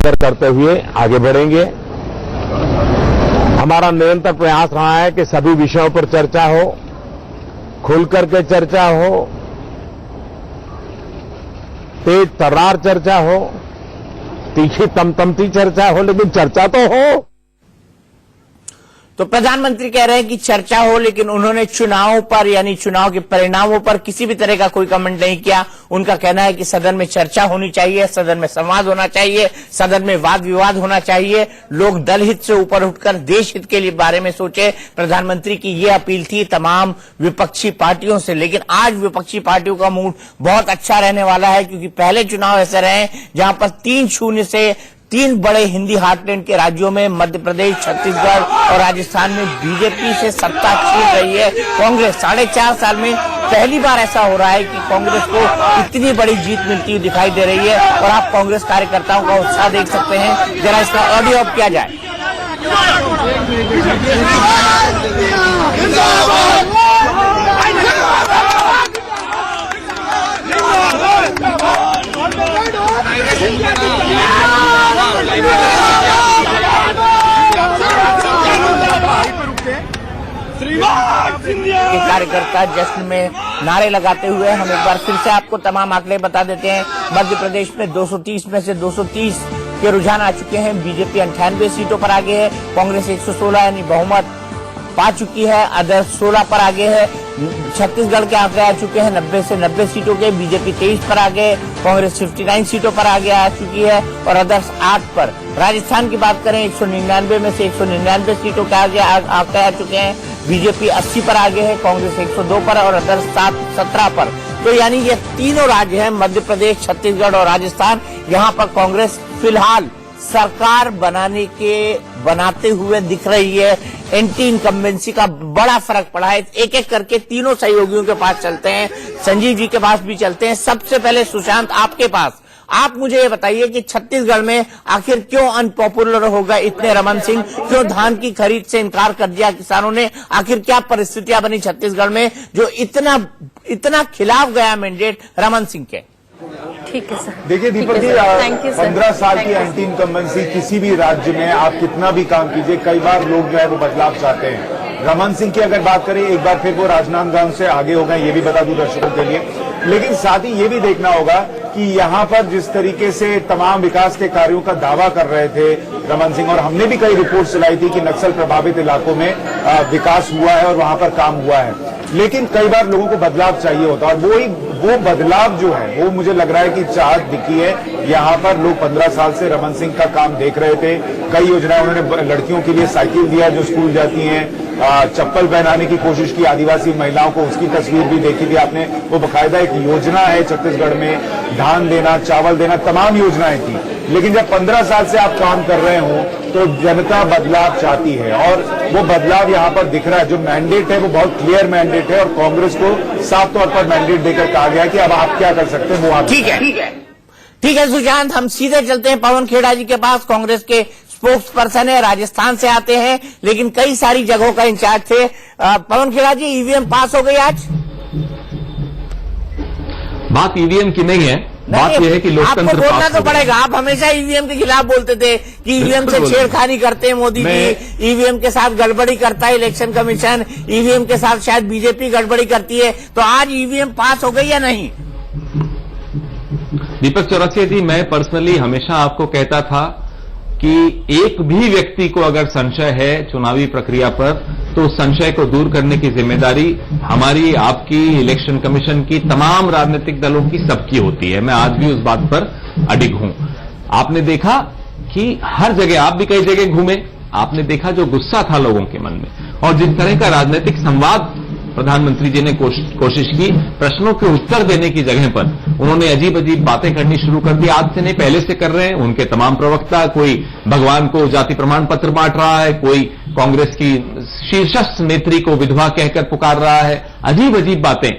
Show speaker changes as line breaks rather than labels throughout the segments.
करते हुए आगे बढ़ेंगे। हमारा निरंतर प्रयास रहा है कि सभी विषयों पर चर्चा हो, खुल करके चर्चा हो, तेज तर्रार चर्चा हो, तीखी तमतमती चर्चा हो, लेकिन चर्चा तो हो।
तो प्रधानमंत्री कह रहे हैं कि चर्चा हो, लेकिन उन्होंने चुनाव पर यानी चुनाव के परिणामों पर किसी भी तरह का कोई कमेंट नहीं किया। उनका कहना है कि सदन में चर्चा होनी चाहिए, सदन में संवाद होना चाहिए, सदन में वाद विवाद होना चाहिए, लोग दल हित से ऊपर उठकर देश हित के लिए बारे में सोचे। प्रधानमंत्री की ये अपील थी तमाम विपक्षी पार्टियों से। लेकिन आज विपक्षी पार्टियों का मूड बहुत अच्छा रहने वाला है, क्योंकि पहले चुनाव ऐसे रहे जहां पर 3-0 से 3 बड़े हिंदी हार्टलैंड के राज्यों में मध्य प्रदेश, छत्तीसगढ़ और राजस्थान में बीजेपी से सत्ता छीन रही है कांग्रेस। 4.5 साल में पहली बार ऐसा हो रहा है कि कांग्रेस को इतनी बड़ी जीत मिलती हुई दिखाई दे रही है। और आप कांग्रेस कार्यकर्ताओं का उत्साह देख सकते हैं। जरा इसका ऑडियो अब किया जाए। कार्यकर्ता जश्न में नारे लगाते हुए हम एक बार फिर से आपको तमाम आंकड़े बता देते हैं। मध्य प्रदेश में 230 में से 230 के रुझान आ चुके हैं। बीजेपी 98 सीटों पर आगे है, कांग्रेस 116 यानी बहुमत पा चुकी है, अदर्स 16 पर आगे है। छत्तीसगढ़ के आंकड़े आ चुके हैं 90 से 90 सीटों के, बीजेपी 23 पर आगे, कांग्रेस 59 सीटों पर आगे आ चुकी है और अदर्स 8 पर। राजस्थान की बात करें 199 में से 199 सीटों के आगे आंकड़े आ चुके हैं, बीजेपी 80 पर आगे है, कांग्रेस 102 पर और अदर्स 17 पर। तो यानी ये तीनों राज्य हैं, मध्य प्रदेश, छत्तीसगढ़ और राजस्थान। यहाँ पर कांग्रेस फिलहाल सरकार बनाते हुए दिख रही है। एंटी इनकम्बेंसी का बड़ा फर्क पड़ा है। एक एक करके तीनों सहयोगियों के पास चलते हैं, संजीव जी के पास भी चलते हैं। सबसे पहले सुशांत आपके पास, आप मुझे ये बताइए कि छत्तीसगढ़ में आखिर क्यों अनपॉपुलर हो गए इतने रमन सिंह, क्यों धान की खरीद से इनकार कर दिया किसानों ने? आखिर क्या परिस्थितियां बनी छत्तीसगढ़ में जो इतना खिलाफ गया मैंडेट रमन सिंह के?
ठीक है सर।
देखिए दीपक जी, 15 साल की एंटी इनकम्बेंसी किसी भी राज्य में आप कितना भी काम कीजिए, कई बार लोग जो है वो बदलाव चाहते हैं। रमन सिंह की अगर बात करें, एक बार फिर वो राजनांदगांव से आगे हो गए, ये भी बता दूं दर्शकों के लिए। लेकिन साथ ही ये भी देखना होगा कि यहाँ पर जिस तरीके से तमाम विकास के कार्यों का दावा कर रहे थे रमन सिंह, और हमने भी कई रिपोर्ट चलाई थी कि नक्सल प्रभावित इलाकों में विकास हुआ है और वहां पर काम हुआ है, लेकिन कई बार लोगों को बदलाव चाहिए होता है। और वो बदलाव जो है वो मुझे लग रहा है कि चाहत दिखी है। यहाँ पर लोग 15 साल से रमन सिंह का काम देख रहे थे। कई योजनाएं उन्होंने लड़कियों के लिए साइकिल दिया जो स्कूल जाती हैं, चप्पल पहनाने की कोशिश की आदिवासी महिलाओं को, उसकी तस्वीर भी देखी थी आपने। वो बाकायदा एक योजना है छत्तीसगढ़ में, धान देना, चावल देना, तमाम योजनाएं थी। लेकिन जब 15 साल से आप काम कर रहे हो तो जनता बदलाव चाहती है और वो बदलाव यहाँ पर दिख रहा है। जो मैंडेट है वो बहुत क्लियर मैंडेट है और कांग्रेस को साफ तौर पर मैंडेट देकर कहा गया कि अब आप क्या कर सकते हैं वो आप।
ठीक है सुशांत, हम सीधे चलते हैं पवन खेड़ा जी के पास। कांग्रेस के स्पोक्स पर्सन है, राजस्थान से आते हैं लेकिन कई सारी जगहों का इंचार्ज थे। पवन खेड़ा जी, ईवीएम पास हो गई आज?
बात ईवीएम की नहीं है, बात यह है कि लोकतंत्र
आपको बोलना तो पड़ेगा। आप हमेशा ईवीएम के खिलाफ बोलते थे कि ईवीएम से छेड़खानी करते हैं मोदी जी, ईवीएम के साथ गड़बड़ी करता है इलेक्शन कमीशन, ईवीएम के साथ शायद बीजेपी गड़बड़ी करती है। तो आज ईवीएम पास हो गई या नहीं?
दीपक चौरसिया जी, मैं पर्सनली हमेशा आपको कहता था कि एक भी व्यक्ति को अगर संशय है चुनावी प्रक्रिया पर तो उस संशय को दूर करने की जिम्मेदारी हमारी, आपकी, इलेक्शन कमीशन की, तमाम राजनीतिक दलों की, सबकी होती है। मैं आज भी उस बात पर अडिग हूं। आपने देखा कि हर जगह, आप भी कई जगह घूमे, आपने देखा जो गुस्सा था लोगों के मन में और जिस तरह का राजनीतिक संवाद प्रधानमंत्री जी ने कोशिश की प्रश्नों के उत्तर देने की जगह पर, उन्होंने अजीब अजीब बातें करनी शुरू कर दी। आज से नहीं, पहले से कर रहे हैं उनके तमाम प्रवक्ता। कोई भगवान को जाति प्रमाण पत्र बांट रहा है, कोई कांग्रेस की शीर्षस्थ नेत्री को विधवा कहकर पुकार रहा है, अजीब अजीब बातें।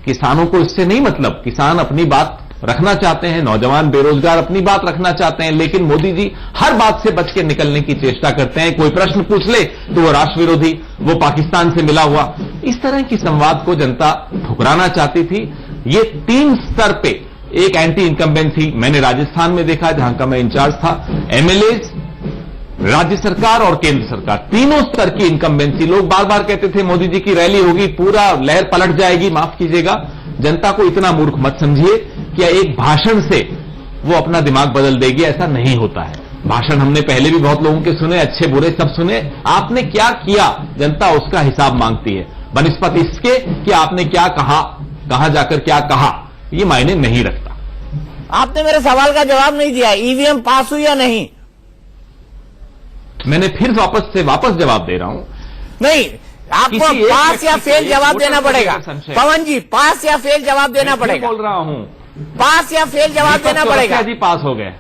किसानों को इससे नहीं मतलब, किसान अपनी बात रखना चाहते हैं, नौजवान बेरोजगार अपनी बात रखना चाहते हैं, लेकिन मोदी जी हर बात से बच के निकलने की चेष्टा करते हैं। कोई प्रश्न पूछ ले तो वो राष्ट्र विरोधी, वो पाकिस्तान से मिला हुआ, इस तरह की संवाद को जनता ठुकराना चाहती थी। ये 3 स्तर पे एक एंटी इनकम्बेंसी मैंने राजस्थान में देखा, जहां का मैं इंचार्ज था। एमएलएज, राज्य सरकार और केंद्र सरकार, तीनों स्तर की इनकम्बेंसी। लोग बार बार कहते थे मोदी जी की रैली होगी, पूरा लहर पलट जाएगी। माफ कीजिएगा, जनता को इतना मूर्ख मत समझिए कि एक भाषण से वो अपना दिमाग बदल देगी, ऐसा नहीं होता है। भाषण हमने पहले भी बहुत लोगों के सुने, अच्छे बुरे सब सुने। आपने क्या किया, जनता उसका हिसाब मांगती है, बनिस्पत इसके कि आपने क्या कहा, कहां जाकर क्या कहा, ये मायने नहीं रखता।
आपने मेरे सवाल का जवाब नहीं दिया, ईवीएम पास हुई या नहीं?
मैंने फिर वापस जवाब दे रहा हूं।
नहीं, आपको पास या फेल जवाब देना पड़ेगा। पवन जी, पास या फेल जवाब देना पड़ेगा।
बोल रहा हूं,
पास या फेल जवाब देना पड़ेगा।
जी पास हो गए।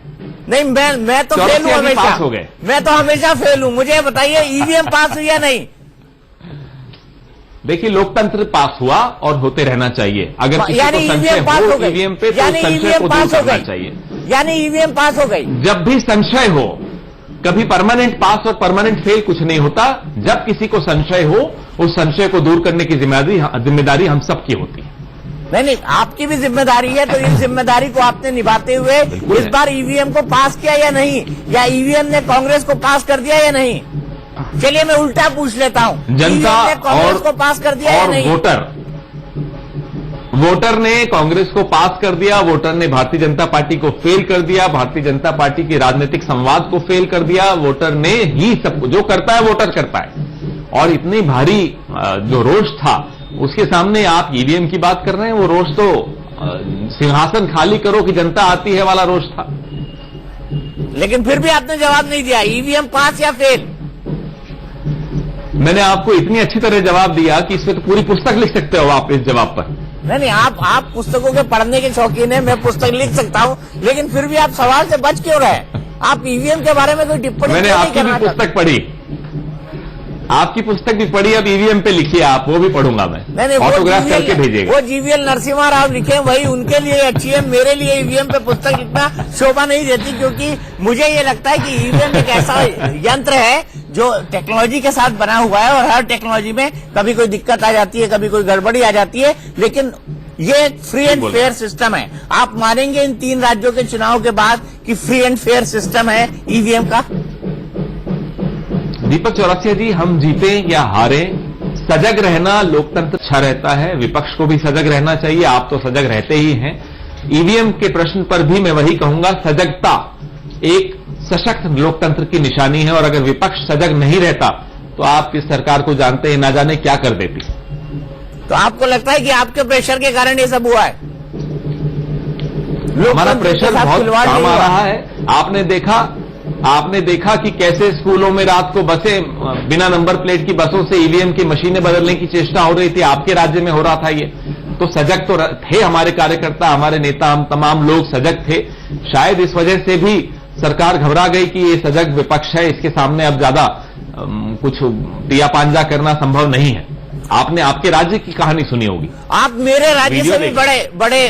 नहीं, मैं तो फेल हूं हमेशा।
पास हो गए।
मैं तो हमेशा फेल हूं। मुझे बताइए ईवीएम पास हुई या नहीं?
देखिए, लोकतंत्र पास हुआ और होते रहना चाहिए। अगर किसी
यानी
को संशय
ईवीएम पास हो गई,
ईवीएम पे, तो
यानी
संशय
ईवीएम
को
पास
दूर
हो
करना
गई,
चाहिए।
यानी ईवीएम पास हो गई।
जब भी संशय हो, कभी परमानेंट पास और परमानेंट फेल कुछ नहीं होता। जब किसी को संशय हो, उस संशय को दूर करने की जिम्मेदारी हम सबकी होती है।
नहीं, आपकी भी जिम्मेदारी है। तो इस जिम्मेदारी को आपने निभाते हुए इस बार ईवीएम को पास किया या नहीं, या ईवीएम ने कांग्रेस को पास कर दिया या नहीं? चलिए मैं उल्टा पूछ लेता हूं,
जनता
ने कांग्रेस को पास कर दिया या नहीं?
वोटर ने कांग्रेस को पास कर दिया, वोटर ने भारतीय जनता पार्टी को फेल कर दिया, भारतीय जनता पार्टी के राजनीतिक संवाद को फेल कर दिया। वोटर ने ही सब जो करता है वोटर करता है। और इतनी भारी जो रोष था, उसके सामने आप ईवीएम की बात कर रहे हैं। वो रोष तो सिंहासन खाली करो कि जनता आती है वाला रोष था।
लेकिन फिर भी आपने जवाब नहीं दिया, ईवीएम पास या फेल?
मैंने आपको इतनी अच्छी तरह जवाब दिया कि इसमें तो पूरी पुस्तक लिख सकते हो आप इस जवाब पर।
नहीं, आप पुस्तकों के पढ़ने के शौकीन है, मैं पुस्तक लिख सकता हूं, लेकिन फिर भी आप सवाल से बच क्यों रहे? आप ईवीएम के बारे में कोई टिप्पणी
मैंने आपकी भी पुस्तक पढ़ी, आपकी पुस्तक भी पढ़ी। अब ईवीएम पे लिखिए आप, वो भी पढ़ूंगा मैं।
नहीं,
ऑटोग्राफ करके भेजिएगा।
वो जीवीएल नरसिम्हा राव लिखे, वही उनके लिए अच्छी है। मेरे लिए ईवीएम पे पुस्तक लिखना शोभा नहीं देती, क्योंकि मुझे ये लगता है कि ईवीएम एक ऐसा यंत्र है जो टेक्नोलॉजी के साथ बना हुआ है, और हर टेक्नोलॉजी में कभी कोई दिक्कत आ जाती है, कभी कोई गड़बड़ी आ जाती है, लेकिन ये फ्री एंड फेयर सिस्टम है। आप मानेंगे इन 3 राज्यों के चुनाव के बाद कि फ्री एंड फेयर सिस्टम है ईवीएम का?
दीपक चौरसिया जी, हम जीते या हारे, सजग रहना लोकतंत्र अच्छा रहता है। विपक्ष को भी सजग रहना चाहिए, आप तो सजग रहते ही हैं। ईवीएम के प्रश्न पर भी मैं वही कहूंगा, सजगता एक सशक्त लोकतंत्र की निशानी है। और अगर विपक्ष सजग नहीं रहता तो आप इस सरकार को जानते हैं, ना जाने क्या कर देती।
तो आपको लगता है कि आपके प्रेशर के कारण ये सब हुआ है?
हमारा प्रेशर बहुत काम आ रहा है। आपने देखा कि कैसे स्कूलों में रात को बसें, बिना नंबर प्लेट की बसों से ईवीएम की मशीनें बदलने की चेष्टा हो रही थी। आपके राज्य में हो रहा था ये। तो सजग तो थे हमारे कार्यकर्ता, हमारे नेता, हम तमाम लोग सजग थे। शायद इस वजह से भी सरकार घबरा गई कि ये सजग विपक्ष है, इसके सामने अब ज्यादा कुछ दिया पांजा करना संभव नहीं है। आपने आपके राज्य की कहानी सुनी होगी।
आप मेरे राज्य से भी बड़े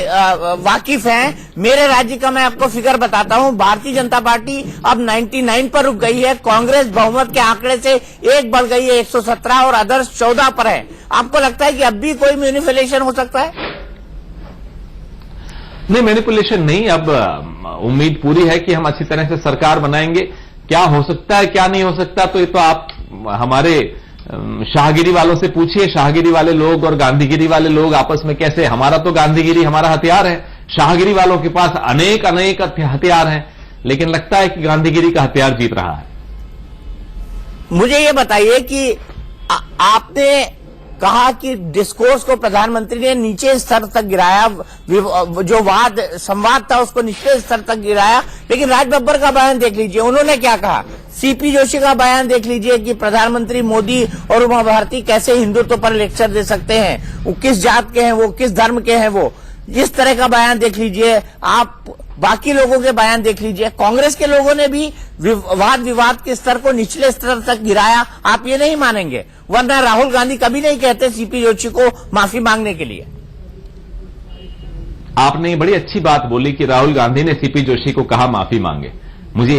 वाकिफ हैं। मेरे राज्य का मैं आपको फिगर बताता हूं। भारतीय जनता पार्टी अब 99 पर रुक गई है। कांग्रेस बहुमत के आंकड़े से 1 बढ़ गई है, 117, और अदर्स 14 पर है। आपको लगता है कि अब भी कोई मैनिपुलेशन हो सकता है?
नहीं, मैनिपुलेशन नहीं। अब उम्मीद पूरी है कि हम अच्छी तरह से सरकार बनाएंगे। क्या हो सकता है, क्या नहीं हो सकता, तो ये तो आप हमारे शाहगिरी वालों से पूछिए। शाहगिरी वाले लोग और गांधीगिरी वाले लोग आपस में कैसे, हमारा तो गांधीगिरी हमारा हथियार है, शाहगिरी वालों के पास अनेक हथियार हैं, लेकिन लगता है कि गांधीगिरी का हथियार जीत रहा है।
मुझे ये बताइए कि आपने कहा कि डिस्कोर्स को प्रधानमंत्री ने नीचे स्तर तक गिराया, जो संवाद था उसको निचले स्तर तक गिराया, लेकिन राज बब्बर का बयान देख लीजिए, उन्होंने क्या कहा। सीपी जोशी का बयान देख लीजिए कि प्रधानमंत्री मोदी और उमा भारती कैसे हिंदुत्व पर लेक्चर दे सकते हैं, वो किस जात के हैं, वो किस धर्म के हैं, वो इस तरह का बयान देख लीजिए। आप बाकी लोगों के बयान देख लीजिए। कांग्रेस के लोगों ने भी वाद विवाद के स्तर को निचले स्तर तक गिराया। आप ये नहीं मानेंगे, वरना राहुल गांधी कभी नहीं कहते सीपी जोशी को माफी मांगने के लिए।
आपने बड़ी अच्छी बात बोली कि राहुल गांधी ने सीपी जोशी को कहा माफी मांगे। मुझे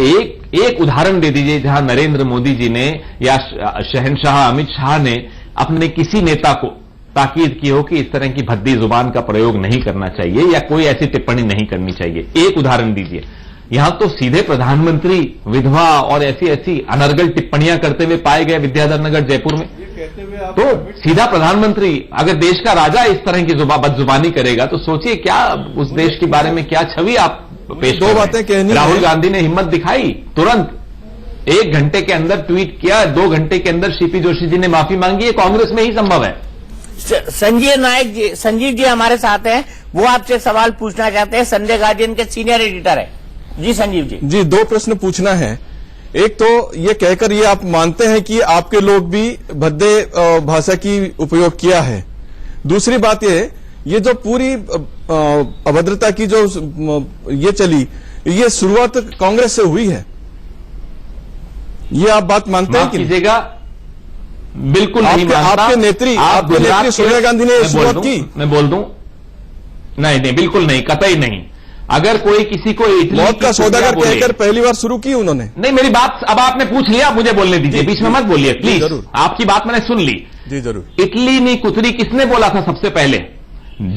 एक उदाहरण दे दीजिए जहां नरेंद्र मोदी जी ने या शहंशाह अमित शाह ने अपने किसी नेता को ताकीद की हो कि इस तरह की भद्दी जुबान का प्रयोग नहीं करना चाहिए या कोई ऐसी टिप्पणी नहीं करनी चाहिए। एक उदाहरण दीजिए, यहां तो सीधे प्रधानमंत्री विधवा और ऐसी ऐसी अनर्गल टिप्पणियां करते हुए पाए गए विद्याधर नगर जयपुर में। तो सीधा प्रधानमंत्री अगर देश का राजा इस तरह की बदजुबानी करेगा तो सोचिए क्या उस देश के बारे में क्या छवि आप पेश
दो बातें कहनी।
राहुल गांधी ने हिम्मत दिखाई, तुरंत 1 घंटे के अंदर ट्वीट किया, 2 घंटे के अंदर सीपी जोशी जी ने माफी मांगी। ये कांग्रेस में ही संभव है।
संजीव जी हमारे साथ हैं, वो आपसे सवाल पूछना चाहते हैं। संडे गार्डियन के सीनियर एडिटर है जी। संजीव जी
जी, 2 प्रश्न पूछना है। एक तो ये कहकर ये आप मानते हैं कि आपके लोग भी भद्दे भाषा की उपयोग किया है। दूसरी बात ये जो पूरी अभद्रता की जो ये चली, ये शुरुआत कांग्रेस से हुई है, ये आप बात मानते हैं कि
कीजिएगा? बिल्कुल नहीं मानता।
आपके नेत्री सोनिया गांधी ने शुरुआत की।
मैं बोल दूं, नहीं, बिल्कुल नहीं, कतई नहीं। अगर कोई किसी को
मौत का सौदागर कहकर पहली बार शुरू की उन्होंने।
नहीं, मेरी बात अब आपने पूछ लिया, मुझे बोलने दीजिए, बीच में मत बोलिए प्लीज।
जरूर, आपकी
बात मैंने सुन ली
जी। जरूर।
इटली नी कुतरी किसने बोला था सबसे पहले?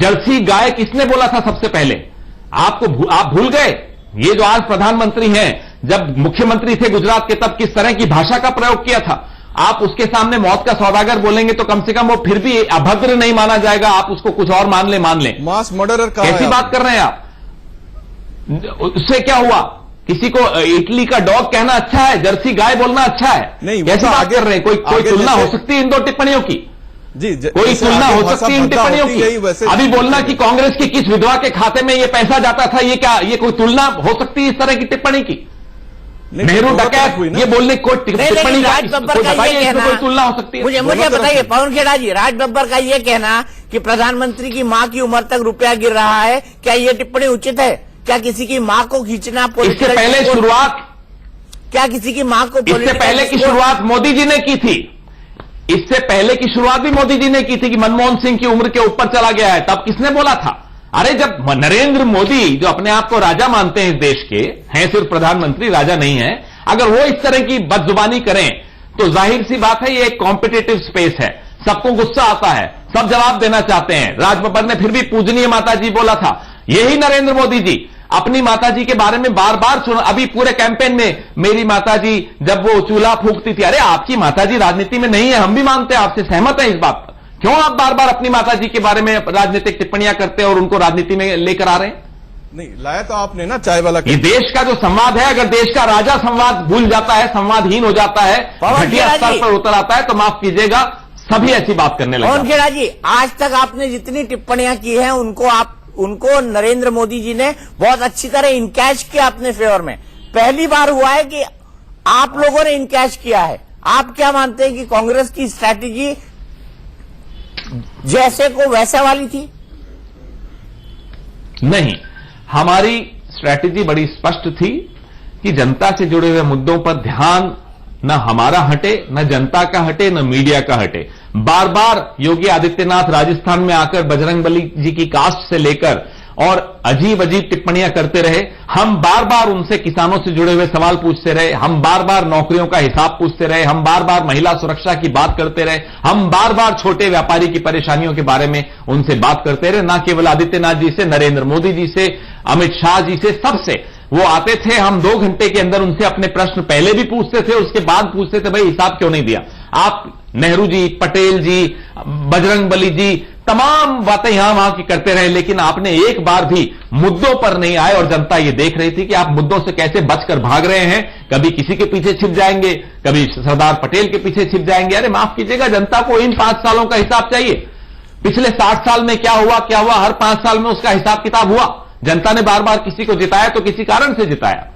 जर्सी गाय किसने बोला था सबसे पहले? आप भूल गए? ये जो आज प्रधानमंत्री हैं, जब मुख्यमंत्री थे गुजरात के तब किस तरह की भाषा का प्रयोग किया था? आप उसके सामने मौत का सौदागर बोलेंगे तो कम से कम वो फिर भी अभद्र नहीं माना जाएगा। आप उसको कुछ और मान ले।
मास मर्डरर कहा
कैसी बात कर रहे हैं आप? उससे क्या हुआ? किसी को इटली का डॉग कहना अच्छा है, जर्सी गाय बोलना अच्छा है?
नहीं,
कैसी बात कर रहे हैं? कोई तुलना हो सकती है इन 2 टिप्पणियों की?
जी,
कोई तुलना हो सकती है इन टिप्पणियों की? अभी बोलना कि कांग्रेस की किस विधवा के खाते में ये पैसा जाता था, ये क्या, ये कोई तुलना हो सकती है इस तरह की टिप्पणी की? नेहरू डकैत ये बोलने को टिप्पणी
राज बब्बर का ये कहना,
कोई तुलना हो सकती है?
मुझे बताइए पवन खेड़ा जी, राज बब्बर का ये कहना कि प्रधानमंत्री की मां की उम्र तक रुपया गिर रहा है, क्या ये टिप्पणी उचित है? क्या किसी की मां को खींचना
इससे पहले शुरुआत
क्या किसी की मां को
इससे पहले की शुरुआत मोदी जी ने की थी। इससे पहले की शुरुआत भी मोदी जी ने की थी कि मनमोहन सिंह की उम्र के ऊपर चला गया है। तब किसने बोला था? अरे जब नरेंद्र मोदी जो अपने आप को राजा मानते हैं इस देश के, हैं सिर्फ प्रधानमंत्री, राजा नहीं है, अगर वो इस तरह की बदजुबानी करें तो जाहिर सी बात है ये एक कॉम्पिटिटिव स्पेस है, सबको गुस्सा आता है, सब जवाब देना चाहते हैं। राज बब्बर ने फिर भी पूजनीय माताजी बोला था। यही नरेंद्र मोदी जी अपनी माताजी के बारे में बार बार सुना, अभी पूरे कैंपेन में मेरी माताजी जब वो चूल्हा फूंकती थी। अरे आपकी माताजी राजनीति में नहीं है, हम भी मानते हैं, आपसे सहमत हैं इस बात पर। क्यों आप बार बार अपनी माताजी के बारे में राजनीतिक टिप्पणियां करते हैं और उनको राजनीति में लेकर आ रहे हैं?
नहीं लाया तो आपने ना चाय वाला।
ये देश का जो संवाद है, अगर देश का राजा संवाद भूल जाता है, संवादहीन हो जाता है, घटिया स्तर पर उतर आता है, तो माफ कीजिएगा सभी ऐसी बात करने लगे।
पवन खेड़ा जी, आज तक आपने जितनी टिप्पणियां की हैं उनको नरेंद्र मोदी जी ने बहुत अच्छी तरह इनकैश किया अपने फेवर में। पहली बार हुआ है कि आप लोगों ने इनकैश किया है। आप क्या मानते हैं कि कांग्रेस की स्ट्रैटेजी जैसे को वैसा वाली थी?
नहीं, हमारी स्ट्रैटेजी बड़ी स्पष्ट थी कि जनता से जुड़े हुए मुद्दों पर ध्यान न हमारा हटे, न जनता का हटे, न मीडिया का हटे। बार बार योगी आदित्यनाथ राजस्थान में आकर बजरंगबली जी की कास्ट से लेकर और अजीब अजीब टिप्पणियां करते रहे। हम बार बार उनसे किसानों से जुड़े हुए सवाल पूछते रहे, हम बार बार नौकरियों का हिसाब पूछते रहे, हम बार बार महिला सुरक्षा की बात करते रहे, हम बार बार छोटे व्यापारी की परेशानियों के बारे में उनसे बात करते रहे। न केवल आदित्यनाथ जी से, नरेंद्र मोदी जी से, अमित शाह जी से, सबसे वो आते थे। हम 2 घंटे के अंदर उनसे अपने प्रश्न पहले भी पूछते थे, उसके बाद पूछते थे भाई हिसाब क्यों नहीं दिया? आप नेहरू जी, पटेल जी, बजरंगबली जी तमाम बातें यहां वहां की करते रहे, लेकिन आपने एक बार भी मुद्दों पर नहीं आए और जनता ये देख रही थी कि आप मुद्दों से कैसे बचकर भाग रहे हैं। कभी किसी के पीछे छिप जाएंगे, कभी सरदार पटेल के पीछे छिप जाएंगे। अरे माफ कीजिएगा, जनता को इन 5 सालों का हिसाब चाहिए। पिछले 60 साल में क्या हुआ, हर 5 साल में उसका हिसाब किताब हुआ। जनता ने बार बार किसी को जिताया तो किसी कारण से जिताया।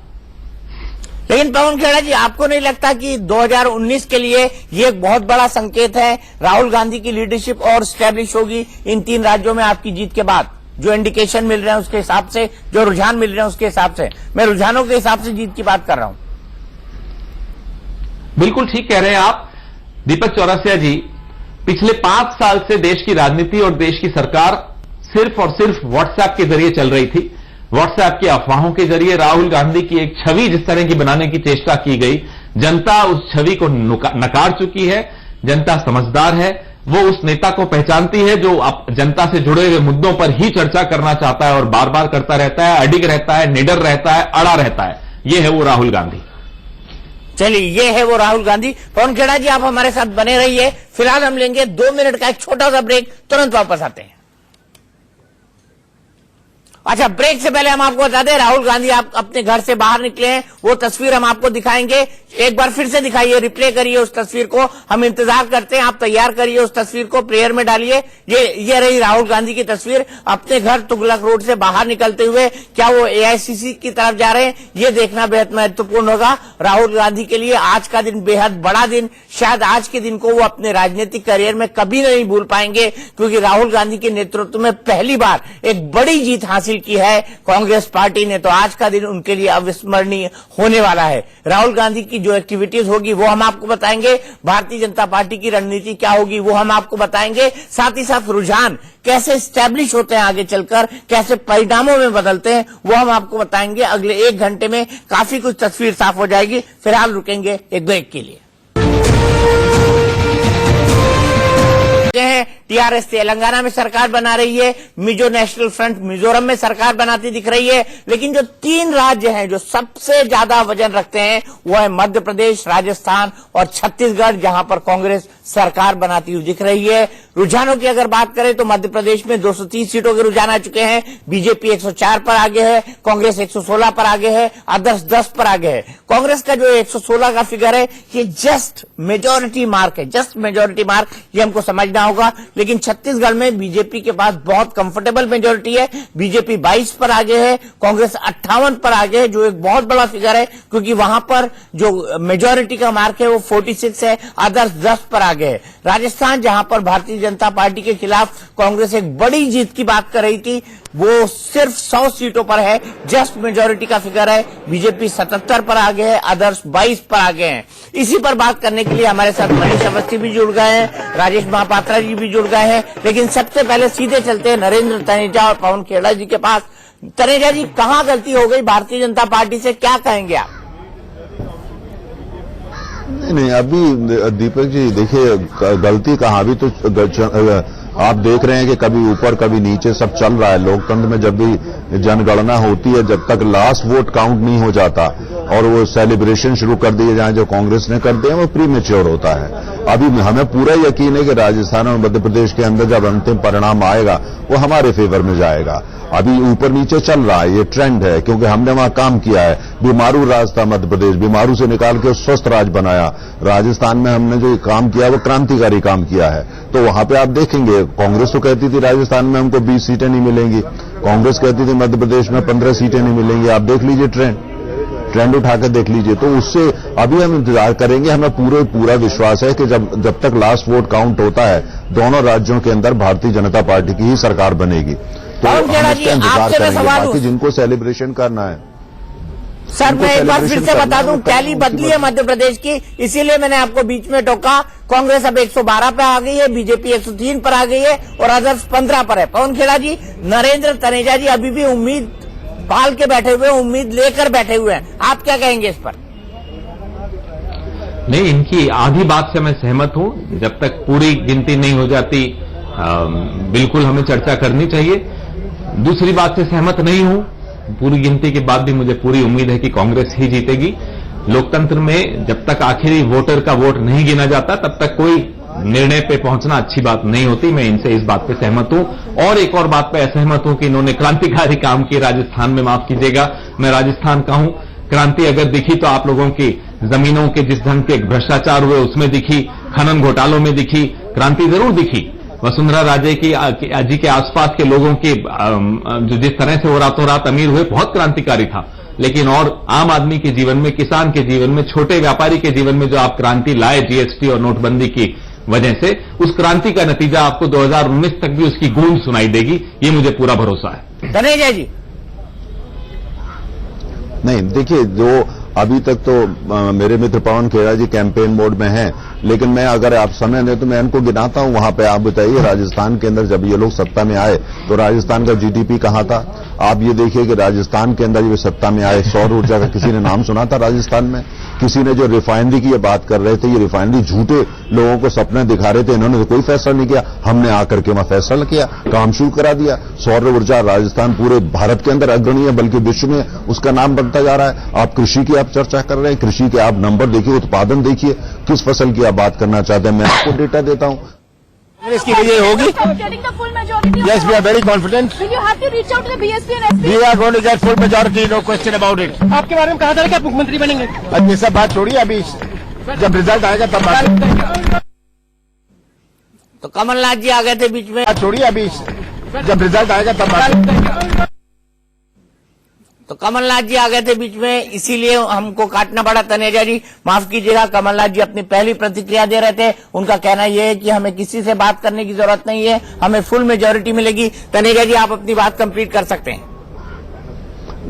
लेकिन पवन खेड़ा जी, आपको नहीं लगता कि 2019 के लिए ये एक बहुत बड़ा संकेत है? राहुल गांधी की लीडरशिप और स्टैब्लिश होगी इन 3 राज्यों में आपकी जीत के बाद? जो इंडिकेशन मिल रहे हैं उसके हिसाब से, जो रुझान मिल रहे हैं उसके हिसाब से, मैं रुझानों के हिसाब से जीत की बात कर रहा हूं।
बिल्कुल ठीक कह रहे हैं आप दीपक चौरसिया जी। पिछले 5 साल से देश की राजनीति और देश की सरकार सिर्फ और सिर्फ व्हाट्सएप के जरिए चल रही थी। व्हाट्सएप की अफवाहों के जरिए राहुल गांधी की एक छवि जिस तरह की बनाने की चेष्टा की गई, जनता उस छवि को नकार चुकी है। जनता समझदार है, वो उस नेता को पहचानती है जो जनता से जुड़े हुए मुद्दों पर ही चर्चा करना चाहता है और बार बार करता रहता है, अडिग रहता है, निडर रहता है, अड़ा रहता है। ये है वो राहुल गांधी।
चलिए, ये है वो राहुल गांधी। पवन खेड़ा जी, आप हमारे साथ बने रहिए। फिलहाल हम लेंगे 2 मिनट का एक छोटा सा ब्रेक, तुरंत वापस आते हैं। अच्छा, ब्रेक से पहले हम आपको बता दें, राहुल गांधी आप अपने घर से बाहर निकले हैं, वो तस्वीर हम आपको दिखाएंगे। एक बार फिर से दिखाइए, रिप्ले करिए उस तस्वीर को, हम इंतजार करते हैं। आप तैयार करिए उस तस्वीर को, प्रेयर में डालिए। ये रही राहुल गांधी की तस्वीर, अपने घर तुगलक रोड से बाहर निकलते हुए। क्या वो एआईसीसी की तरफ जा रहे हैं, ये देखना बेहद महत्वपूर्ण होगा राहुल गांधी के लिए। आज का दिन बेहद बड़ा दिन, शायद आज के दिन को वो अपने राजनीतिक करियर में कभी नहीं भूल पाएंगे, क्योंकि राहुल गांधी के नेतृत्व में पहली बार एक बड़ी जीत हासिल की है कांग्रेस पार्टी ने। तो आज का दिन उनके लिए अविस्मरणीय होने वाला है। राहुल गांधी की जो एक्टिविटीज होगी वो हम आपको बताएंगे, भारतीय जनता पार्टी की रणनीति क्या होगी वो हम आपको बताएंगे, साथ ही साथ रुझान कैसे स्टैब्लिश होते हैं आगे चलकर, कैसे परिणामों में बदलते हैं वो हम आपको बताएंगे। अगले 1 घंटे में काफी कुछ तस्वीर साफ हो जाएगी। फिलहाल रुकेंगे एक ब्रेक के लिए। टीआरएस तेलंगाना में सरकार बना रही है, मिजो नेशनल फ्रंट मिजोरम में सरकार बनाती दिख रही है, लेकिन जो 3 राज्य हैं जो सबसे ज्यादा वजन रखते हैं वो है मध्य प्रदेश, राजस्थान और छत्तीसगढ़, जहां पर कांग्रेस सरकार बनाती हुई दिख रही है। रुझानों की अगर बात करें तो मध्य प्रदेश में 230 सीटों के रुझान आ चुके हैं। बीजेपी 104 पर आगे है, कांग्रेस 116 पर आगे है, अदर्स 10 पर आगे है। कांग्रेस का जो 116 का फिगर है ये जस्ट मेजोरिटी मार्क है, जस्ट मेजोरिटी मार्क, ये हमको समझना होगा। लेकिन छत्तीसगढ़ में बीजेपी के पास बहुत कंफर्टेबल मेजोरिटी है। बीजेपी 22 पर आगे है, कांग्रेस 58 पर आगे है, जो एक बहुत बड़ा फिगर है, क्योंकि वहां पर जो मेजोरिटी का मार्क है वो 46 है, अदर्स 10 पर आगे है। राजस्थान, जहां पर भारतीय जनता पार्टी के खिलाफ कांग्रेस एक बड़ी जीत की बात कर रही थी, वो सिर्फ 100 सीटों पर है, जस्ट मेजोरिटी का फिगर है। बीजेपी 77 पर आगे है, अदर्स 22 पर आगे हैं। इसी पर बात करने के लिए हमारे साथ मनीष अवस्थी भी जुड़ गए हैं, राजेश महापात्रा जी भी जुड़ गए हैं। लेकिन सबसे पहले सीधे चलते हैं नरेंद्र तनेजा और पवन खेड़ा जी के पास। तनेजा जी, कहां गलती हो गई भारतीय जनता पार्टी से, क्या कहेंगे आप?
नहीं, अभी दीपक जी देखिए, गलती कहाँ, अभी तो आप देख रहे हैं कि कभी ऊपर कभी नीचे सब चल रहा है। लोकतंत्र में जब भी जनगणना होती है, जब तक लास्ट वोट काउंट नहीं हो जाता और वो सेलिब्रेशन शुरू कर दिए जाए जो कांग्रेस ने कर दिया, वो प्रीमेच्योर होता है। अभी हमें पूरा यकीन है कि राजस्थान और मध्य प्रदेश के अंदर जब अंतिम परिणाम आएगा वो हमारे फेवर में जाएगा। अभी ऊपर नीचे चल रहा है, ये ट्रेंड है, क्योंकि हमने वहां काम किया है। बीमारू राज था मध्य प्रदेश, बीमारू से निकाल के स्वस्थ राज बनाया। राजस्थान में हमने जो काम किया वो क्रांतिकारी काम किया है। तो वहां पे आप देखेंगे, कांग्रेस तो कहती थी राजस्थान में हमको 20 सीटें नहीं मिलेंगी, कांग्रेस कहती थी मध्य प्रदेश में 15 सीटें नहीं मिलेंगी। आप देख लीजिए ट्रेंड उठा कर देख लीजिए। तो उससे अभी हम इंतजार करेंगे। हमें पूरा विश्वास है कि जब तक लास्ट वोट काउंट होता है, दोनों राज्यों के अंदर भारतीय जनता पार्टी की ही सरकार बनेगी। तो हम इसका इंतजार करेंगे। बाकी जिनको सेलिब्रेशन करना है,
सर मैं एक बार फिर से बता दूं, टैली बदली है मध्य प्रदेश की, इसीलिए मैंने आपको बीच में टोका। कांग्रेस अब 112 पे आ गई है, बीजेपी 103 पर आ गई है और अदर्स 15 पर है। पवन खेड़ा जी, नरेंद्र तनेजा जी अभी भी उम्मीद पाल के बैठे हुए, उम्मीद लेकर बैठे हुए हैं, आप क्या कहेंगे इस पर?
नहीं, इनकी आधी बात से मैं सहमत हूं। जब तक पूरी गिनती नहीं हो जाती बिल्कुल हमें चर्चा करनी चाहिए। दूसरी बात से सहमत नहीं हूं, पूरी गिनती के बाद भी मुझे पूरी उम्मीद है कि कांग्रेस ही जीतेगी। लोकतंत्र में जब तक आखिरी वोटर का वोट नहीं गिना जाता तब तक कोई निर्णय पे पहुंचना अच्छी बात नहीं होती। मैं इनसे इस बात पे सहमत हूं। और एक और बात पे असहमत हूं कि इन्होंने क्रांतिकारी काम किए राजस्थान में। माफ कीजिएगा, मैं राजस्थान का हूं। क्रांति अगर दिखी तो आप लोगों की जमीनों के जिस ढंग के भ्रष्टाचार हुए उसमें दिखी, खनन घोटालों में दिखी, क्रांति जरूर दिखी। वसुंधरा राजे जी के आसपास के लोगों के जो जिस तरह से वो रातों रात अमीर हुए, बहुत क्रांतिकारी था। लेकिन और आम आदमी के जीवन में, किसान के जीवन में, छोटे व्यापारी के जीवन में जो आप क्रांति लाए जीएसटी और नोटबंदी की वजह से, उस क्रांति का नतीजा आपको 2019 तक भी उसकी गूंज सुनाई देगी, ये मुझे पूरा भरोसा है।
तनेजा जी,
नहीं देखिए, जो अभी तक तो मेरे मित्र पवन खेड़ा जी कैंपेन मोड में हैं, लेकिन मैं अगर आप समय दें तो मैं इनको गिनाता हूं वहां पे। आप बताइए, राजस्थान के अंदर जब ये लोग सत्ता में आए तो राजस्थान का जीडीपी कहां था? आप ये देखिए कि राजस्थान के अंदर ये सत्ता में आए, सौर ऊर्जा का किसी ने नाम सुना था राजस्थान में? किसी ने जो रिफाइनरी की ये बात कर रहे थे, ये रिफाइनरी झूठे लोगों को सपने दिखा रहे थे, इन्होंने तो कोई फैसला नहीं किया। हमने आकर के वहां फैसला किया, काम शुरू करा दिया। सौर ऊर्जा राजस्थान पूरे भारत के अंदर अग्रणी है, बल्कि विश्व में उसका नाम बनता जा रहा है। आप कृषि की आप चर्चा कर रहे हैं, कृषि के आप नंबर देखिए, उत्पादन देखिए, किस फसल की आप बात करना चाहते हैं, मैं आपको डेटा देता हूं।
इसकी विजय होगी। Yes, we are very confident.
Will you have to reach out to the BSP and SP?
We are going to get full majority, no question about it.
आपके बारे में कहा था कि आप मुख्यमंत्री बनेंगे।
अब ये सब बात छोड़िए, अभी जब रिजल्ट आएगा तब बात करेंगे।
तो कमलनाथ जी आ गए थे बीच में।
बात छोड़िए, अभी जब रिजल्ट आएगा तब बात करेंगे।
तो कमलनाथ जी आ गए थे बीच में, इसीलिए हमको काटना पड़ा। तनेजा जी माफ कीजिएगा, कमलनाथ जी अपनी पहली प्रतिक्रिया दे रहे थे। उनका कहना यह है कि हमें किसी से बात करने की जरूरत नहीं है, हमें फुल मेजोरिटी मिलेगी। तनेजा जी आप अपनी बात कंप्लीट कर सकते हैं।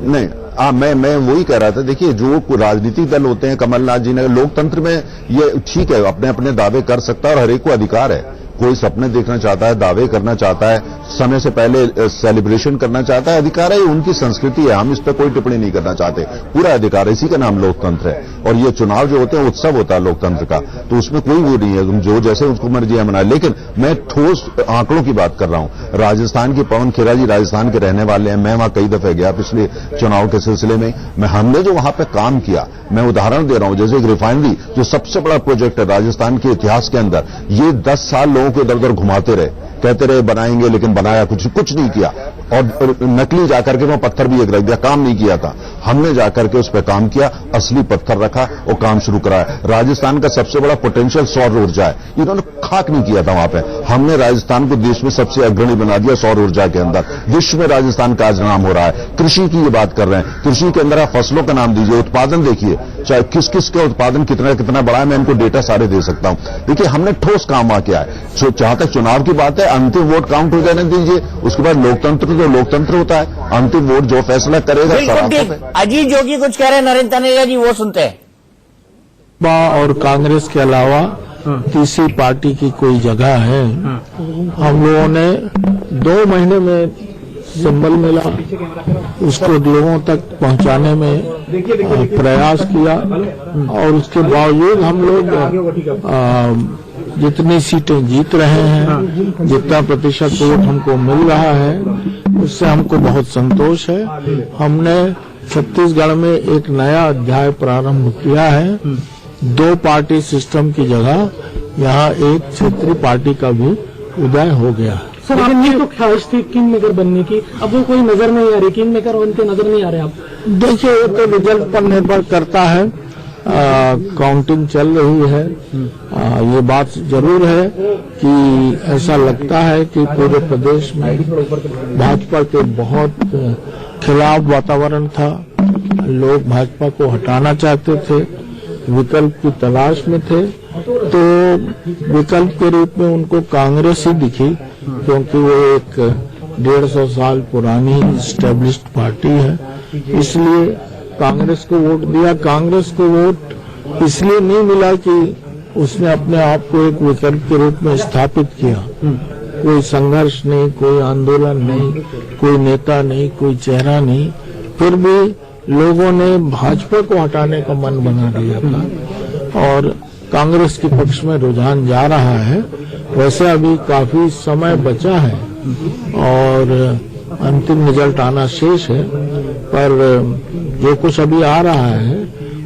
नहीं, मैं वही कह रहा था। देखिए, जो राजनीतिक दल होते हैं, कमलनाथ जी ने, लोकतंत्र में ये ठीक है, अपने अपने दावे कर सकता है और हर एक को अधिकार है। कोई सपने देखना चाहता है, दावे करना चाहता है, समय से पहले सेलिब्रेशन करना चाहता है, अधिकार है, ये उनकी संस्कृति है। हम इस पर कोई टिप्पणी नहीं करना चाहते, पूरा अधिकार है, इसी का नाम लोकतंत्र है। और ये चुनाव जो होते हैं उत्सव होता है लोकतंत्र का, तो उसमें कोई वो नहीं है, जो जैसे उसको मर्जी है मनाए। लेकिन मैं ठोस आंकड़ों की बात कर रहा हूं। राजस्थान के पवन खेड़ा जी राजस्थान के रहने वाले हैं, मैं वहां कई दफे गया पिछले चुनाव के सिलसिले में। हमने जो वहां पे काम किया, मैं उदाहरण दे रहा हूं, जैसे एक रिफाइनरी जो सबसे बड़ा प्रोजेक्ट है राजस्थान के इतिहास के अंदर, ये 10 साल लोगों को इधर उधर घुमाते रहे, कहते रहे बनाएंगे, लेकिन बनाया कुछ नहीं किया। और नकली जाकर के वहां पत्थर भी एक रख दिया, काम नहीं किया था। हमने जाकर के उस पर काम किया, असली पत्थर रखा और काम शुरू कराया। राजस्थान का सबसे बड़ा पोटेंशियल सौर ऊर्जा है, इन्होंने खाक नहीं किया था वहां पे। हमने राजस्थान को देश में सबसे अग्रणी बना दिया सौर ऊर्जा के अंदर। विश्व में राजस्थान का आज नाम हो रहा है। कृषि की ये बात कर रहे हैं, कृषि के अंदर आप फसलों का नाम दीजिए, उत्पादन देखिए, चाहे किस किस का उत्पादन कितना बड़ा है, मैं इनको डेटा सारे दे सकता हूं। देखिए, हमने ठोस काम वहां किया है। जहां तक चुनाव की बात है, अंतिम वोट काउंट हो जाने दीजिए, उसके बाद लोकतंत्र तो लोकतंत्र होता है, अंतिम वोट जो फैसला करेगा।
बिल्कुल ठीक। अजीत जोगी कुछ कह रहे हैं, नरेंद्र तनेजा जी वो सुनते हैं।
और कांग्रेस के अलावा तीसरी पार्टी की कोई जगह है? हम लोगों ने 2 महीने में सिंबल मिला, उसको लोगों तक पहुंचाने में प्रयास किया, और उसके बावजूद हम लोग जितनी सीटें जीत रहे हैं, जितना प्रतिशत वोट हमको मिल रहा है, उससे हमको बहुत संतोष है। हमने छत्तीसगढ़ में एक नया अध्याय प्रारंभ किया है। 2 पार्टी सिस्टम की जगह यहाँ एक क्षेत्रीय पार्टी का भी उदय हो गया।
सर, आपकी तो ख्वाहिश थी किंग मेकर बनने की, अब वो कोई नजर नहीं आ रही, किंग मेकर उनके नजर नहीं आ रहे। आप
देखिए, वो तो रिजल्ट पर निर्भर करता है। काउंटिंग चल रही है। ये बात जरूर है कि ऐसा लगता है कि पूरे प्रदेश में भाजपा के बहुत खिलाफ वातावरण था। लोग भाजपा को हटाना चाहते थे, विकल्प की तलाश में थे, तो विकल्प के रूप में उनको कांग्रेस ही दिखी, क्योंकि वो एक 150 साल पुरानी एस्टेब्लिश्ड पार्टी है, इसलिए कांग्रेस को वोट दिया। कांग्रेस को वोट इसलिए नहीं मिला कि उसने अपने आप को एक विकल्प के रूप में स्थापित किया। कोई संघर्ष नहीं, कोई आंदोलन नहीं, कोई नेता नहीं, कोई चेहरा नहीं, फिर भी लोगों ने भाजपा को हटाने का मन बना लिया था और कांग्रेस के पक्ष में रुझान जा रहा है। वैसे अभी काफी समय बचा है और अंतिम रिजल्ट आना शेष है, पर जो कुछ अभी आ रहा है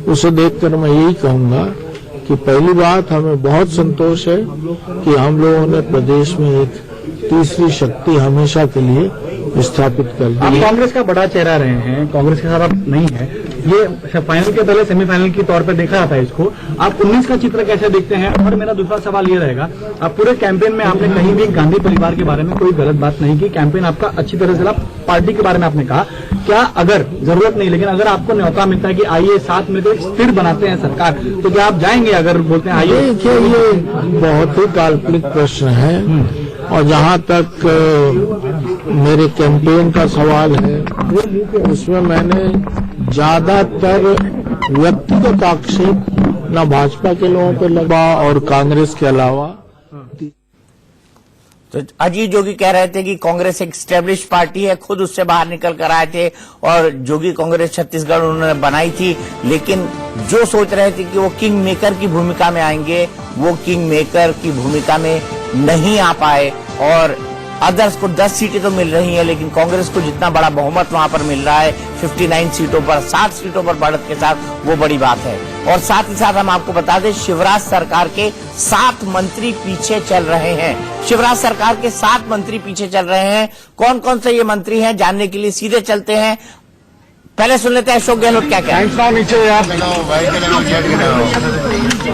उसे देखकर मैं यही कहूंगा कि पहली बात, हमें बहुत संतोष है कि हम लोगों ने प्रदेश में एक तीसरी शक्ति हमेशा के लिए स्थापित कर दी।
आप कांग्रेस का बड़ा चेहरा रहे हैं, कांग्रेस के साथ आप नहीं है, ये फाइनल के पहले सेमीफाइनल के तौर पर देखा जाता है इसको। आप 19 का चित्र कैसे देखते हैं? और मेरा दूसरा सवाल ये रहेगा, आप पूरे कैंपेन में आपने कहीं भी गांधी परिवार के बारे में कोई गलत बात नहीं की, कैंपेन आपका अच्छी तरह चला, पार्टी के बारे में आपने कहा। क्या अगर जरूरत नहीं, लेकिन अगर आपको न्यौता मिलता है कि आइए साथ में तो स्थिर बनाते हैं सरकार, तो क्या आप जाएंगे? अगर बोलते हैं आइए।
ये बहुत ही काल्पनिक प्रश्न है, और जहां तक मेरे कैंपेन का सवाल है, उसमें मैंने ज्यादातर व्यक्तिगत आक्षेप न भाजपा के लोगों पे लगा और कांग्रेस के अलावा।
तो अजीत जोगी कह रहे थे कि कांग्रेस एक स्टैब्लिश पार्टी है, खुद उससे बाहर निकल कर आए थे और जोगी कांग्रेस छत्तीसगढ़ उन्होंने बनाई थी, लेकिन जो सोच रहे थे कि वो किंग मेकर की भूमिका में आएंगे, वो किंग मेकर की भूमिका में नहीं आ पाए और अदर्स को 10 सीटें तो मिल रही हैं, लेकिन कांग्रेस को जितना बड़ा बहुमत वहां पर मिल रहा है 59 सीटों पर, 7 सीटों पर बढ़त के साथ, वो बड़ी बात है। और साथ ही साथ हम आपको बता दें, शिवराज सरकार के 7 मंत्री पीछे चल रहे हैं। शिवराज सरकार के 7 मंत्री पीछे चल रहे हैं। कौन कौन से ये मंत्री हैं, जानने के लिए सीधे चलते हैं। पहले सुन लेते हैं अशोक गहलोत क्या क्या
नीचे यार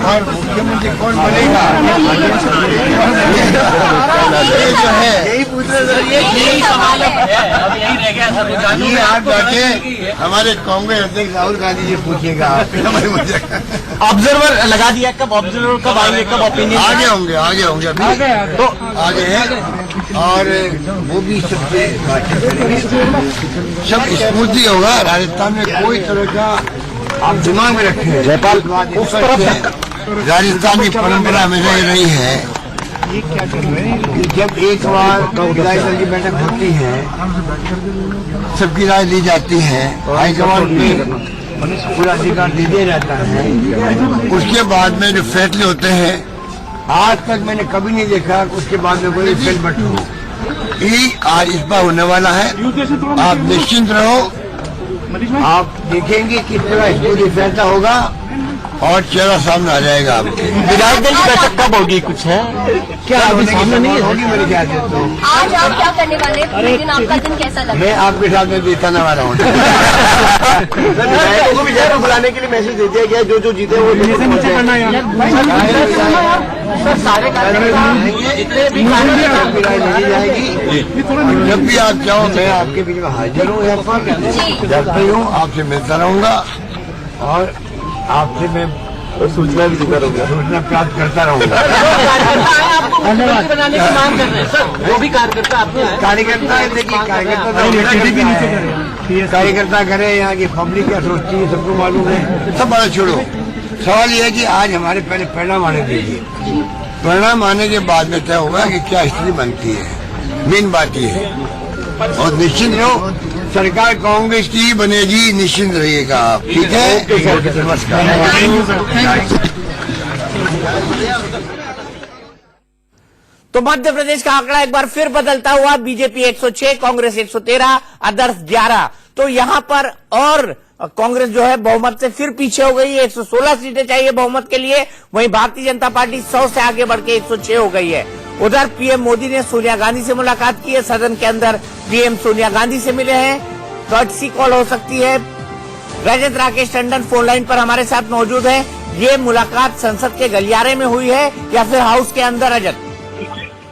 और मुख्यमंत्री कौन बनेगा यही पूछ रहे यही सवाल आप जाके हमारे कांग्रेस अध्यक्ष राहुल गांधी जी पूछिएगा।
ऑब्जर्वर लगा दिया, कब ऑब्जर्वर कब आएंगे, कब ओपिनियन
आगे होंगे अभी तो आगे है और वो भी सबसे सब स्मूथली होगा। राजस्थान में कोई तरह का आप दिमाग में रखें, जयपाल उस तरफ राजस्थान की परंपरा हमेशा ये रही है कि जब एक बार विधायक दल की बैठक होती है, सबकी राय ली जाती है, हाईकमान पे पूरा अधिकार दे दिया जाता है, उसके बाद में जो फैसले होते हैं, आज तक मैंने कभी नहीं देखा उसके बाद में कोई फेलबट हो। ये आज इस बार होने वाला है, आप निश्चिंत रहो, आप देखेंगे किस तरह स्टोरी फैसला होगा और चेहरा सामने आ जाएगा आपके।
विधायक दल की बैठक कब होगी, कुछ है
क्या अभी सामने नहीं होगी मेरे ख्याल से। तो
आज आप क्या करने वाले हैं, दिन आपका दिन कैसा लगा?
मैं आपके साथ में जीताने वाला हूँ।
विधायकों को विजय को बुलाने के लिए मैसेज दे दिया गया, जो जीते वो नीचे करना सारे जितने भी
राय नहीं जाएगी। जब भी आप चाहो मैं आपके बीच में हाजिर हूँ, यहाँ पर जब भी हूँ आपसे मिलता रहूंगा और आपसे मैं सूचना भी देता रहूंगा, सूचना प्राप्त करता रहूंगा।
बनाने की मांग कर रहे हैं सर, वो भी कार्यकर्ता आपने
कार्यकर्ता देखिए, कार्यकर्ता करें, यहाँ की पब्लिक क्या सोचती है सबको मालूम है। सब बात छोड़ो, सवाल यह है कि आज हमारे पहले परिणाम आने दीजिए, परिणाम आने के बाद में तय होगा कि क्या स्थिति बनती है। मेन बात यह है और निश्चिंत रहो, सरकार कांग्रेस की बनेगी, निश्चिंत रहिएगा आप, ठीक है। नमस्कार।
तो मध्य प्रदेश का आंकड़ा एक बार फिर बदलता हुआ, बीजेपी 106, कांग्रेस 113, अदर्स 11। तो यहां पर और कांग्रेस जो है बहुमत से फिर पीछे हो गई है, 116 सीटें चाहिए बहुमत के लिए, वहीं भारतीय जनता पार्टी 100 से आगे बढ़ के 106 हो गई है। उधर पीएम मोदी ने सोनिया गांधी से मुलाकात की है, सदन के अंदर पीएम सोनिया गांधी से मिले हैं, कर्टसी कॉल हो सकती है। रजत राकेश टंडन फोन लाइन पर हमारे साथ मौजूद हैं। ये मुलाकात संसद के गलियारे में हुई है या फिर हाउस के अंदर? रजत,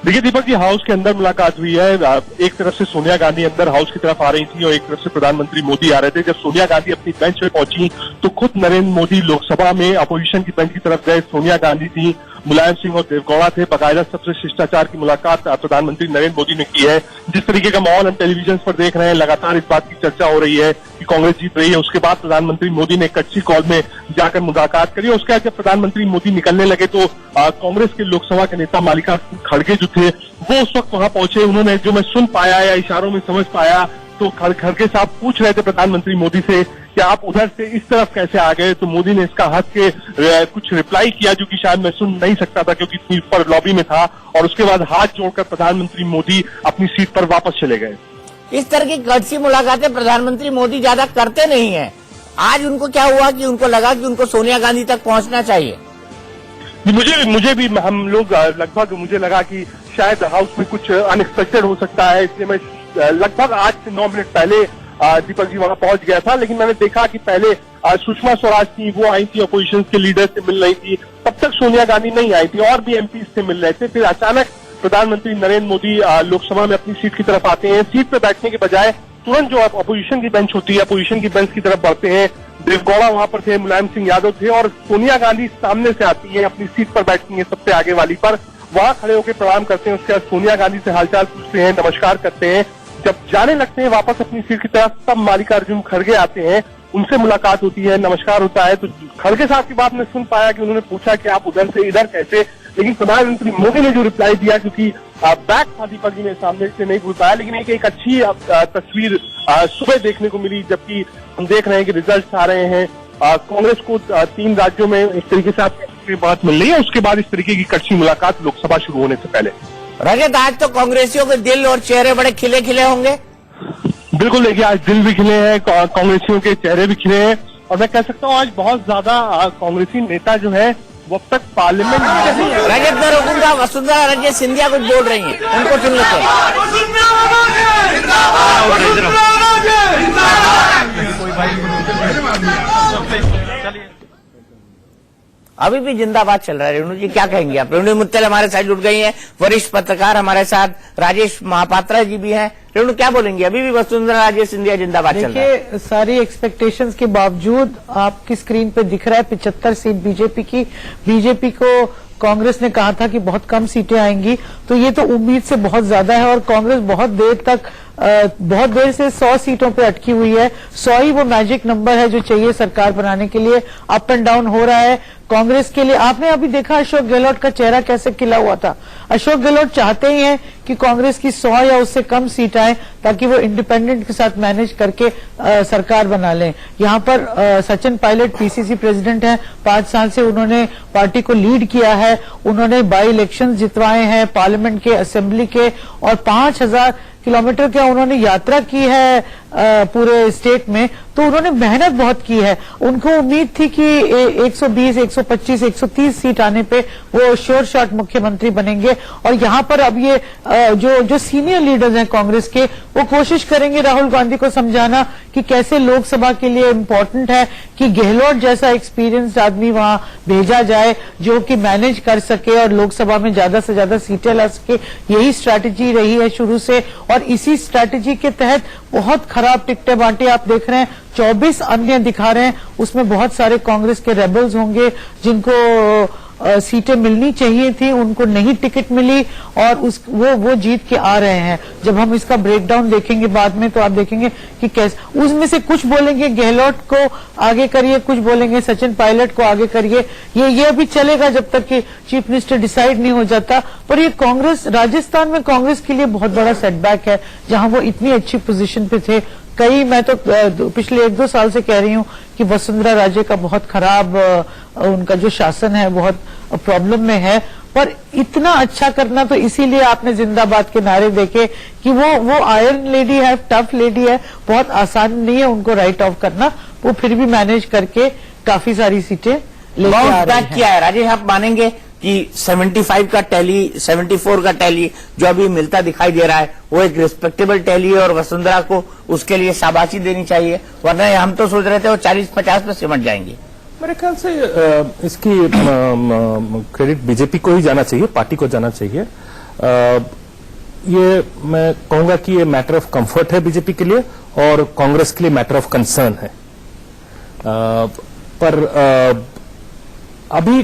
देखिए दीपक जी, हाउस के अंदर मुलाकात हुई है। एक तरफ से सोनिया गांधी अंदर हाउस की तरफ आ रही थी और एक तरफ से प्रधानमंत्री मोदी आ रहे थे। जब सोनिया गांधी अपनी बेंच पे पहुंची तो खुद नरेंद्र मोदी लोकसभा में अपोजिशन की बेंच की तरफ गए। सोनिया गांधी थी, मुलायम सिंह और देवगौड़ा थे। बाकायदा सबसे शिष्टाचार की मुलाकात प्रधानमंत्री नरेंद्र मोदी ने की है। जिस तरीके का माहौल हम टेलीविजन पर देख रहे हैं, लगातार इस बात की चर्चा हो रही है कि कांग्रेस जीत रही है। उसके बाद प्रधानमंत्री मोदी ने कच्ची कॉल में जाकर मुलाकात करी। उसके बाद जब प्रधानमंत्री मोदी निकलने लगे तो कांग्रेस के लोकसभा के नेता मल्लिकार्जुन खड़गे जो थे वो उस वक्त वहां पहुंचे। उन्होंने, जो मैं सुन पाया या इशारों में समझ पाया, तो खड़गे साहब पूछ रहे थे प्रधानमंत्री मोदी से कि आप उधर से इस तरफ कैसे आ गए। तो मोदी ने इसका हंस के कुछ रिप्लाई किया जो कि शायद मैं सुन नहीं सकता था क्योंकि इतनी ऊपर लॉबी में था। और उसके बाद हाथ जोड़कर प्रधानमंत्री मोदी अपनी सीट पर वापस चले गए।
इस तरह की कर्टसी मुलाकातें प्रधानमंत्री मोदी ज्यादा करते नहीं है। आज उनको क्या हुआ कि उनको लगा कि उनको सोनिया गांधी तक पहुंचना चाहिए?
मुझे भी हम लोग लगभग, मुझे लगा कि शायद हाउस में कुछ अनएक्सपेक्टेड हो सकता है, इसलिए मैं लगभग आज से 9 मिनट पहले दीपक जी वहां पहुंच गया था। लेकिन मैंने देखा कि पहले सुषमा स्वराज थी, वो आई थी, अपोजिशन के लीडर से मिल रही थी। तब तक सोनिया गांधी नहीं आई थी और भी एमपी से मिल रहे थे। फिर अचानक प्रधानमंत्री नरेंद्र मोदी लोकसभा में अपनी सीट की तरफ आते हैं। सीट पर बैठने के बजाय तुरंत जो अपोजिशन की बेंच होती है, अपोजिशन की बेंच की तरफ बढ़ते हैं। देवगौड़ा वहां पर थे, मुलायम सिंह यादव थे और सोनिया गांधी सामने से आती है, अपनी सीट पर बैठती है सबसे आगे वाली पर। वहां खड़े होकर प्रणाम करते हैं। उसके बाद सोनिया गांधी से हालचाल पूछते हैं, नमस्कार करते हैं। जब जाने लगते हैं वापस अपनी सीट की तरफ, तब मल्लिकार्जुन खड़गे आते हैं, उनसे मुलाकात होती है, नमस्कार होता है। तो खड़गे साहब की बात में सुन पाया कि उन्होंने पूछा कि आप उधर से इधर कैसे, लेकिन प्रधानमंत्री मोदी ने जो रिप्लाई दिया, क्योंकि बैक था दीपक जी में, सामने से नहीं भूल पाया, लेकिन एक अच्छी तस्वीर सुबह देखने को मिली। जबकि हम देख रहे हैं कि रिजल्ट आ रहे हैं, कांग्रेस को 3 राज्यों में इस तरीके से आपकी बात मिल रही है, उसके बाद इस तरीके की कड़छी मुलाकात लोकसभा शुरू होने से पहले।
रजत, आज तो कांग्रेसियों के दिल और चेहरे बड़े खिले खिले होंगे।
बिल्कुल, देखिए आज दिल भी खिले हैं, कांग्रेसियों के चेहरे भी खिले हैं, और मैं कह सकता हूँ आज बहुत ज्यादा कांग्रेसी नेता जो है वो अब तक पार्लियामेंट में नहीं है।
रजत, मैं रोकूंगा, वसुंधरा राजे सिंधिया कुछ बोल रही हैं, उनको सुन लेते हैं। अभी भी जिंदाबाद चल रहा है। रेणु जी क्या कहेंगे आप? रेणु मित्तल हमारे साथ जुड़ गई हैं, वरिष्ठ पत्रकार हमारे साथ राजेश महापात्रा जी भी हैं। रेणु क्या बोलेंगे? अभी भी वसुंधरा राजे सिंधिया जिंदाबाद चल रहा है।
देखिए, सारी एक्सपेक्टेशंस के बावजूद आपकी स्क्रीन पे दिख रहा है 75 सीट बीजेपी की। बीजेपी को कांग्रेस ने कहा था कि बहुत कम सीटें आएंगी, तो ये तो उम्मीद से बहुत ज्यादा है। और कांग्रेस बहुत देर से 100 सीटों पे अटकी हुई है। 100 ही वो मैजिक नंबर है जो चाहिए सरकार बनाने के लिए। अप एंड डाउन हो रहा है कांग्रेस के लिए। आपने अभी देखा अशोक गहलोत का चेहरा कैसे खिला हुआ था। अशोक गहलोत चाहते ही हैं कि कांग्रेस की 100 या उससे कम सीट आए, ताकि वो इंडिपेंडेंट के साथ मैनेज करके सरकार बना लें। यहाँ पर सचिन पायलट पीसीसी प्रेसिडेंट हैं, 5 साल से उन्होंने पार्टी को लीड किया है। उन्होंने बाई इलेक्शन जितवाए हैं पार्लियामेंट के, असेंबली के, और 5000 किलोमीटर क्या उन्होंने यात्रा की है पूरे स्टेट में। तो उन्होंने मेहनत बहुत की है। उनको उम्मीद थी कि 120, 125, 130 सीट आने पे वो श्योर शॉट मुख्यमंत्री बनेंगे। और यहाँ पर अब ये जो सीनियर लीडर्स हैं कांग्रेस के, वो कोशिश करेंगे राहुल गांधी को समझाना कि कैसे लोकसभा के लिए इम्पोर्टेंट है कि गहलोत जैसा एक्सपीरियंस्ड आदमी वहां भेजा जाए, जो कि मैनेज कर सके और लोकसभा में ज्यादा से ज्यादा सीटें ला सके। यही स्ट्रैटेजी रही है शुरू से, और इसी स्ट्रैटेजी के तहत बहुत खराब टिकटें बांटे आप देख रहे हैं। 24 अन्य दिखा रहे हैं, उसमें बहुत सारे कांग्रेस के रेबल्स होंगे जिनको सीटें मिलनी चाहिए थी, उनको नहीं टिकट मिली, और वो जीत के आ रहे हैं। जब हम इसका ब्रेकडाउन देखेंगे बाद में, तो आप देखेंगे कि कैसे उसमें से कुछ बोलेंगे गहलोत को आगे करिए, कुछ बोलेंगे सचिन पायलट को आगे करिए। ये अभी चलेगा जब तक कि चीफ मिनिस्टर डिसाइड नहीं हो जाता। पर ये कांग्रेस, राजस्थान में कांग्रेस के लिए बहुत बड़ा सेटबैक है, जहां वो इतनी अच्छी पोजीशन पे थे। मैं तो पिछले 1-2 साल से कह रही हूँ कि वसुंधरा राजे का बहुत खराब उनका जो शासन है बहुत प्रॉब्लम में है। पर इतना अच्छा करना, तो इसीलिए आपने जिंदाबाद के नारे देखे कि वो आयरन लेडी है, टफ लेडी है, बहुत आसान नहीं है उनको राइट ऑफ करना। वो फिर भी मैनेज करके काफी सारी सीटें लेके आ रही हैं।
क्या है राजेश, आप मानेंगे कि 75 का टैली, 74 का टैली जो अभी मिलता दिखाई दे रहा है, वो एक रिस्पेक्टेबल टैली है, और वसुंधरा को उसके लिए शाबाशी देनी चाहिए, वरना हम तो सोच रहे थे वो 40-50 में सिमट जाएंगे।
मेरे ख्याल से इसकी क्रेडिट बीजेपी को ही जाना चाहिए, पार्टी को जाना चाहिए। ये मैं कहूंगा कि ये मैटर ऑफ कंफर्ट है बीजेपी के लिए, और कांग्रेस के लिए मैटर ऑफ कंसर्न है। पर अभी